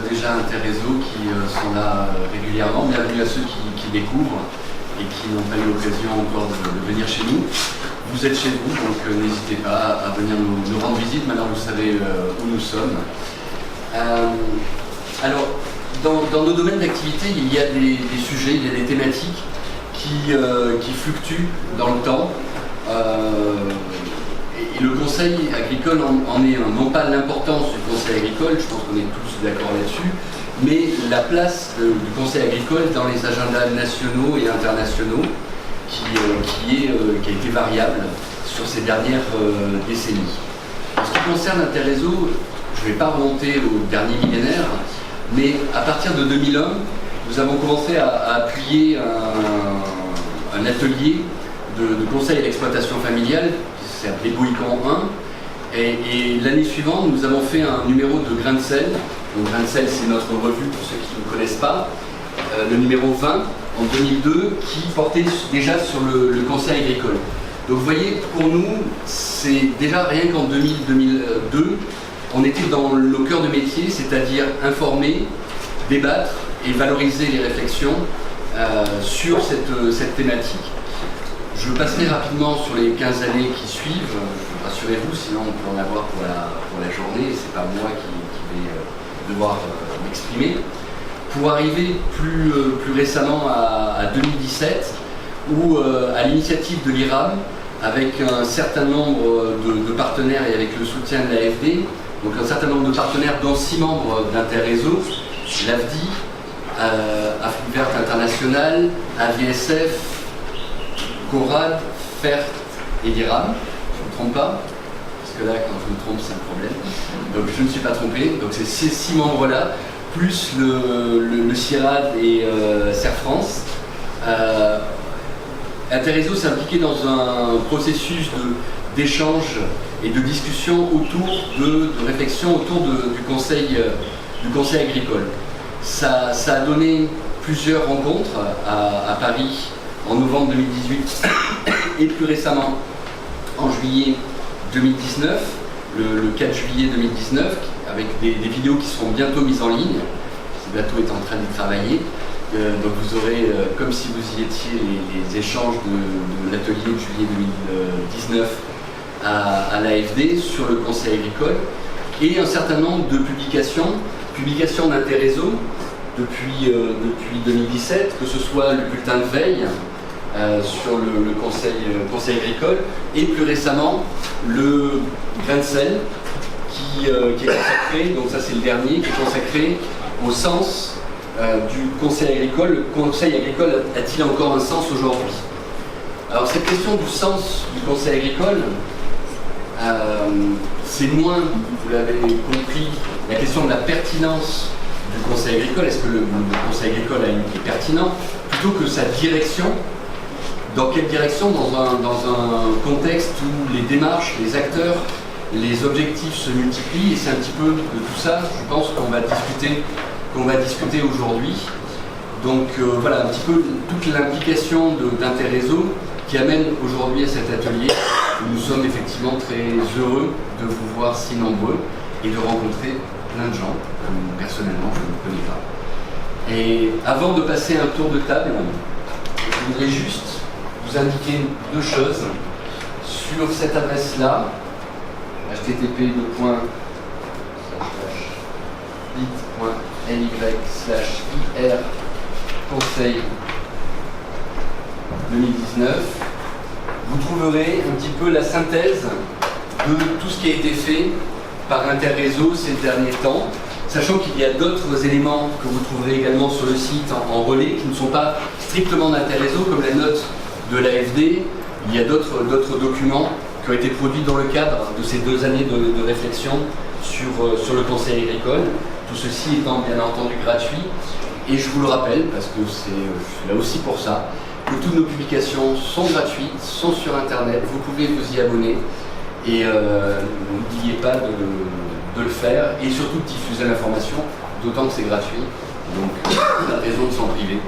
déjà Interréseau qui sont là régulièrement. Bienvenue à ceux qui découvrent et qui n'ont pas eu l'occasion encore de venir chez nous. Vous êtes chez vous, donc n'hésitez pas à venir nous rendre visite. Maintenant, vous savez où nous sommes. Alors, dans nos domaines d'activité, il y a des sujets, il y a des thématiques qui fluctuent dans le temps. Et le conseil agricole en est un. Non pas l'importance du conseil agricole, je pense qu'on est tous d'accord là-dessus, mais la place du conseil agricole dans les agendas nationaux et internationaux qui a été variable sur ces dernières décennies. En ce qui concerne Interréseau, je ne vais pas remonter au dernier millénaire, mais à partir de 2001, nous avons commencé à appuyer un atelier de conseil à l'exploitation familiale qui s'appelait Boïcan 1. Et l'année suivante, nous avons fait un numéro de Grain de sel. Donc, Grain de sel, c'est notre revue pour ceux qui ne connaissent pas. Le numéro 20 en 2002 qui portait déjà sur le conseil agricole. Donc vous voyez, pour nous, c'est déjà rien qu'en 2002, on était dans le cœur de métier, c'est-à-dire informer, débattre et valoriser les réflexions sur cette thématique. Je passerai rapidement sur les 15 années qui suivent, rassurez-vous, sinon on peut en avoir pour la journée, c'est pas moi qui vais devoir m'exprimer. Pour arriver plus récemment à 2017, où à l'initiative de l'IRAM, avec un certain nombre de partenaires et avec le soutien de l'AFD, donc un certain nombre de partenaires dont 6 membres d'Interréseau, l'AFDI, Afrique Verte International, AVSF, Corad, FERT et l'IRAM, je ne me trompe pas, parce que là quand je me trompe c'est un problème, donc je ne suis pas trompé, donc c'est ces 6 membres-là, plus le CIRAD et Serre France. Interréseau s'est impliqué dans un processus d'échange et de discussion autour de réflexion autour du conseil agricole. Ça a donné plusieurs rencontres à Paris en novembre 2018 et plus récemment en juillet 2019, le 4 juillet 2019, avec des vidéos qui seront bientôt mises en ligne. Ce bateau est en train d'y travailler. Donc vous aurez, comme si vous y étiez, les échanges de l'atelier de juillet 2019 à l'AFD sur le conseil agricole et un certain nombre de publications d'Interréso depuis 2017, que ce soit le bulletin de veille sur le conseil agricole et plus récemment le Grain de sel qui est consacré, donc ça c'est le dernier, qui est consacré au sens du conseil agricole. Le conseil agricole a-t-il encore un sens aujourd'hui? Alors cette question du sens du conseil agricole, c'est moins, vous l'avez compris, la question de la pertinence du conseil agricole. Est-ce que le conseil agricole est pertinent, plutôt que sa direction? Dans quelle direction? Dans un contexte où les démarches, les acteurs, les objectifs se multiplient, et c'est un petit peu de tout ça, je pense, qu'on va discuter aujourd'hui. Donc voilà un petit peu toute l'implication d'Interréso qui amène aujourd'hui à cet atelier où nous sommes effectivement très heureux de vous voir si nombreux et de rencontrer plein de gens que personnellement je ne connais pas. Et avant de passer un tour de table, je voudrais juste vous indiquer 2 choses sur cette adresse-là, http://bit.ly/ir conseil 2019. Vous trouverez un petit peu la synthèse de tout ce qui a été fait par Interréso ces derniers temps, sachant qu'il y a d'autres éléments que vous trouverez également sur le site en relais qui ne sont pas strictement d'Interréso, comme la note de l'AFD. Il y a d'autres documents qui ont été produits dans le cadre de ces 2 années de réflexion sur le conseil agricole, tout ceci étant bien entendu gratuit. Et je vous le rappelle, parce que je suis là aussi pour ça, que toutes nos publications sont gratuites, sont sur Internet, vous pouvez vous y abonner, et n'oubliez pas de le faire, et surtout de diffuser l'information, d'autant que c'est gratuit, donc la raison de s'en priver.